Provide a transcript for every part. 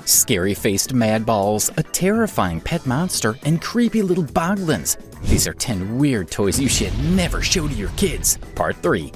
Scary-faced mad balls, a terrifying pet monster, and creepy little boglins. These are 10 weird toys you should never show to your kids. Part 3.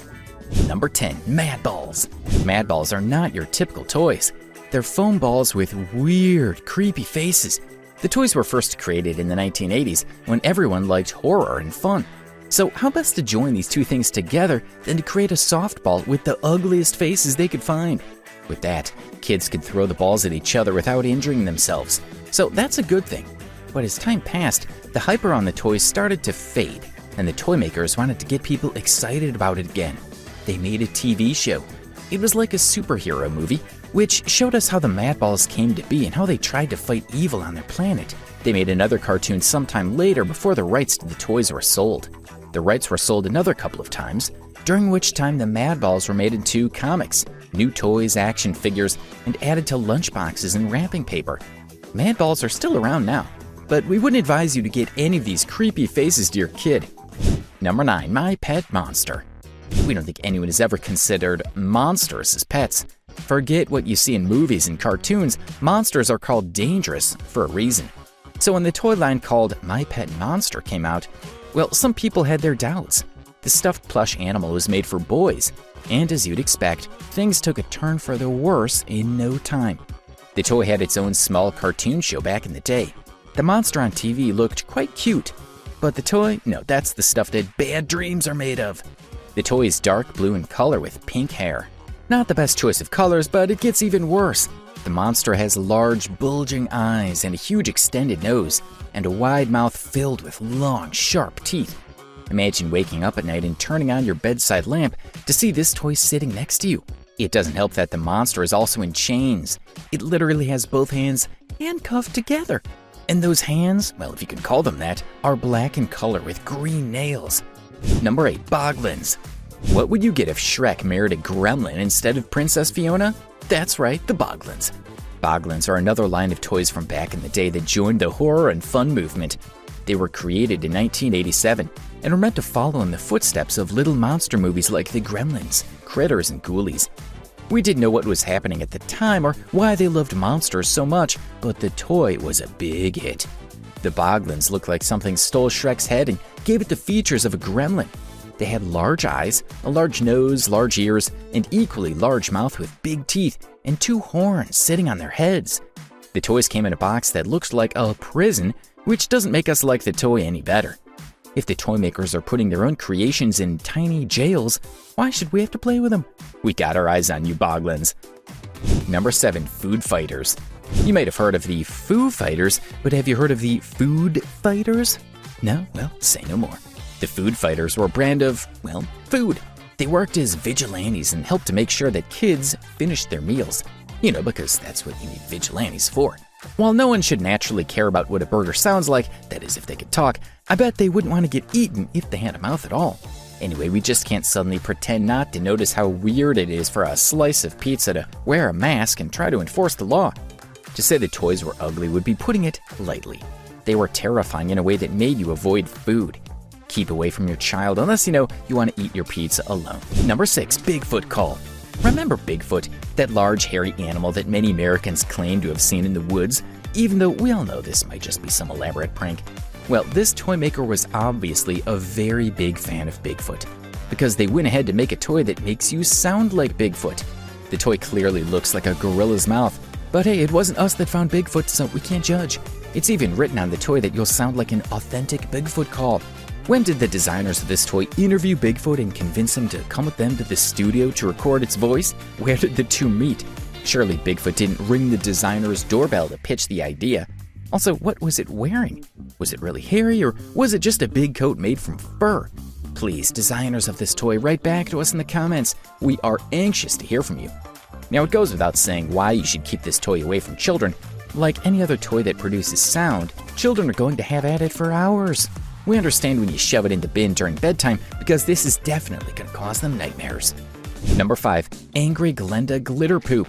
Number 10. Mad balls. Mad balls are not your typical toys. They're foam balls with weird, creepy faces. The toys were first created in the 1980s when everyone liked horror and fun. So how best to join these two things together than to create a softball with the ugliest faces they could find? With that, kids could throw the balls at each other without injuring themselves. So that's a good thing. But as time passed, the hype around the toys started to fade, and the toy makers wanted to get people excited about it again. They made a TV show. It was like a superhero movie, which showed us how the Mad Balls came to be and how they tried to fight evil on their planet. They made another cartoon sometime later before the rights to the toys were sold. The rights were sold another couple of times, during which time the Mad Balls were made into comics, new toys, action figures, and added to lunchboxes and wrapping paper. Mad Balls are still around now, but we wouldn't advise you to get any of these creepy faces to your kid. Number 9. My Pet Monster. We don't think anyone has ever considered monsters as pets. Forget what you see in movies and cartoons. Monsters are called dangerous for a reason. So when the toy line called My Pet Monster came out, well, some people had their doubts. The stuffed plush animal was made for boys, and as you'd expect, things took a turn for the worse in no time. The toy had its own small cartoon show back in the day. The monster on TV looked quite cute, but the toy, no, that's the stuff that bad dreams are made of. The toy is dark blue in color with pink hair. Not the best choice of colors, but it gets even worse. The monster has large, bulging eyes and a huge extended nose, and a wide mouth filled with long, sharp teeth. Imagine waking up at night and turning on your bedside lamp to see this toy sitting next to you. It doesn't help that the monster is also in chains. It literally has both hands handcuffed together. And those hands, well, if you can call them that, are black in color with green nails. Number 8. Boglins. What would you get if Shrek married a gremlin instead of Princess Fiona? That's right, the Boglins. Boglins are another line of toys from back in the day that joined the horror and fun movement. They were created in 1987 and were meant to follow in the footsteps of little monster movies like The Gremlins, Critters, and Ghoulies. We didn't know what was happening at the time or why they loved monsters so much, but the toy was a big hit. The Boglins looked like something stole Shrek's head and gave it the features of a gremlin. They had large eyes, a large nose, large ears, an equally large mouth with big teeth, and 2 horns sitting on their heads. The toys came in a box that looked like a prison, which doesn't make us like the toy any better. If the toy makers are putting their own creations in tiny jails, why should we have to play with them? We got our eyes on you, Boglins. Number 7. Food Fighters. You might have heard of the Foo Fighters, but have you heard of the Food Fighters? No? Well, say no more. The Food Fighters were a brand of, well, food. They worked as vigilantes and helped to make sure that kids finished their meals. You know, because that's what you need vigilantes for. While no one should naturally care about what a burger sounds like, that is if they could talk, I bet they wouldn't want to get eaten if they had a mouth at all. Anyway, we just can't suddenly pretend not to notice how weird it is for a slice of pizza to wear a mask and try to enforce the law. To say the toys were ugly would be putting it lightly. They were terrifying in a way that made you avoid food. Keep away from your child unless you know you want to eat your pizza alone. Number 6. Bigfoot Call. Remember Bigfoot, that large hairy animal that many Americans claim to have seen in the woods, even though we all know this might just be some elaborate prank? Well, this toy maker was obviously a very big fan of Bigfoot, because they went ahead to make a toy that makes you sound like Bigfoot. The toy clearly looks like a gorilla's mouth, but hey, it wasn't us that found Bigfoot, so we can't judge. It's even written on the toy that you'll sound like an authentic Bigfoot call. When did the designers of this toy interview Bigfoot and convince him to come with them to the studio to record its voice? Where did the two meet? Surely Bigfoot didn't ring the designer's doorbell to pitch the idea. Also, what was it wearing? Was it really hairy, or was it just a big coat made from fur? Please, designers of this toy, write back to us in the comments. We are anxious to hear from you. Now, it goes without saying why you should keep this toy away from children. Like any other toy that produces sound, children are going to have at it for hours. We understand when you shove it in the bin during bedtime because this is definitely going to cause them nightmares. Number 5. Angry Glenda Glitter Poop.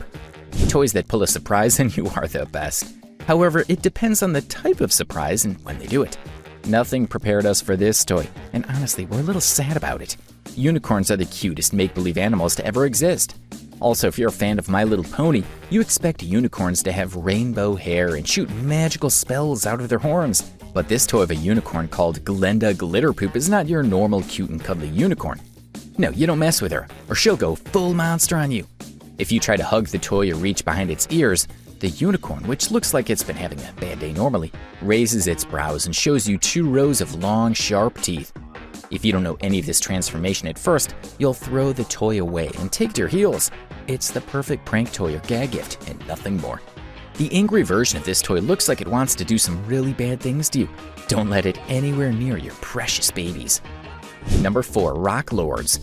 Toys that pull a surprise and you are the best. However, it depends on the type of surprise and when they do it. Nothing prepared us for this toy, and honestly, we're a little sad about it. Unicorns are the cutest make-believe animals to ever exist. Also, if you're a fan of My Little Pony, you expect unicorns to have rainbow hair and shoot magical spells out of their horns. But this toy of a unicorn called Glenda Glitterpoop is not your normal cute and cuddly unicorn. No, you don't mess with her, or she'll go full monster on you. If you try to hug the toy or reach behind its ears, the unicorn, which looks like it's been having a bad day normally, raises its brows and shows you 2 rows of long, sharp teeth. If you don't know any of this transformation at first, you'll throw the toy away and take to your heels. It's the perfect prank toy or gag gift, and nothing more. The angry version of this toy looks like it wants to do some really bad things to you. Don't let it anywhere near your precious babies. Number 4. Rock Lords.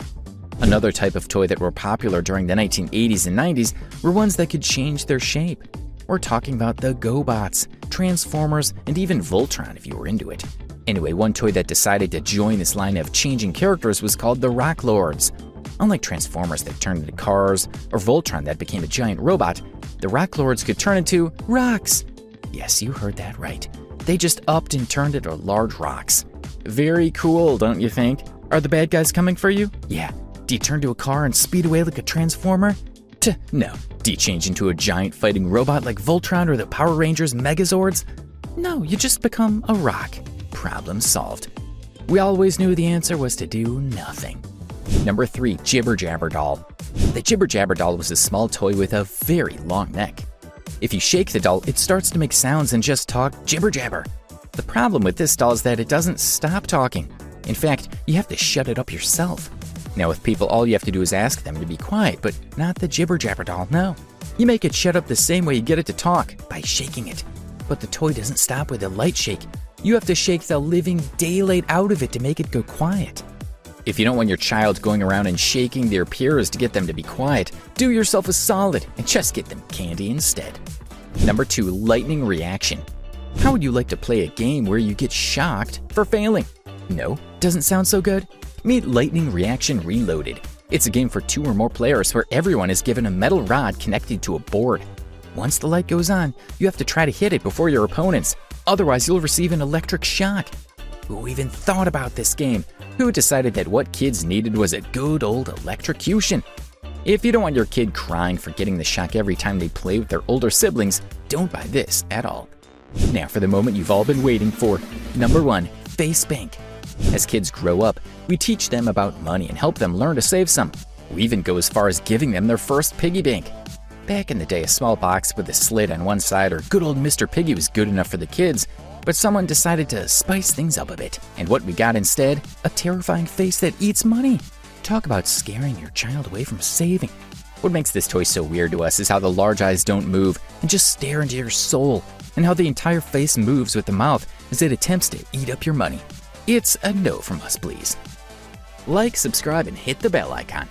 Another type of toy that were popular during the 1980s and 90s were ones that could change their shape. We're talking about the GoBots, Transformers, and even Voltron if you were into it. Anyway, one toy that decided to join this line of changing characters was called the Rock Lords. Unlike Transformers that turned into cars, or Voltron that became a giant robot, the Rock Lords could turn into rocks. Yes, you heard that right. They just upped and turned into large rocks. Very cool, don't you think? Are the bad guys coming for you? Yeah. Do you turn to a car and speed away like a Transformer? No. Do you change into a giant fighting robot like Voltron or the Power Rangers Megazords? No, you just become a rock. Problem solved. We always knew the answer was to do nothing. Number 3. Jibber Jabber Doll. The Jibber Jabber Doll was a small toy with a very long neck. If you shake the doll, it starts to make sounds and just talk jibber jabber. The problem with this doll is that it doesn't stop talking. In fact, you have to shut it up yourself. Now with people, all you have to do is ask them to be quiet, but not the Jibber Jabber Doll, no. You make it shut up the same way you get it to talk, by shaking it. But the toy doesn't stop with a light shake. You have to shake the living daylight out of it to make it go quiet. If you don't want your child going around and shaking their peers to get them to be quiet, do yourself a solid and just get them candy instead. Number 2. Lightning Reaction. How would you like to play a game where you get shocked for failing? No? Doesn't sound so good? Meet Lightning Reaction Reloaded. It's a game for 2 or more players where everyone is given a metal rod connected to a board. Once the light goes on, you have to try to hit it before your opponents. Otherwise, you'll receive an electric shock. Who even thought about this game? Who decided that what kids needed was a good old electrocution? If you don't want your kid crying for getting the shock every time they play with their older siblings, don't buy this at all. Now for the moment you've all been waiting for. Number 1. Face Bank. As kids grow up, we teach them about money and help them learn to save some. We even go as far as giving them their first piggy bank. Back in the day, a small box with a slit on one side or good old Mr. Piggy was good enough for the kids, but someone decided to spice things up a bit. And what we got instead? A terrifying face that eats money. Talk about scaring your child away from saving. What makes this toy so weird to us is how the large eyes don't move and just stare into your soul, and how the entire face moves with the mouth as it attempts to eat up your money. It's a no from us, please. Like, subscribe, and hit the bell icon.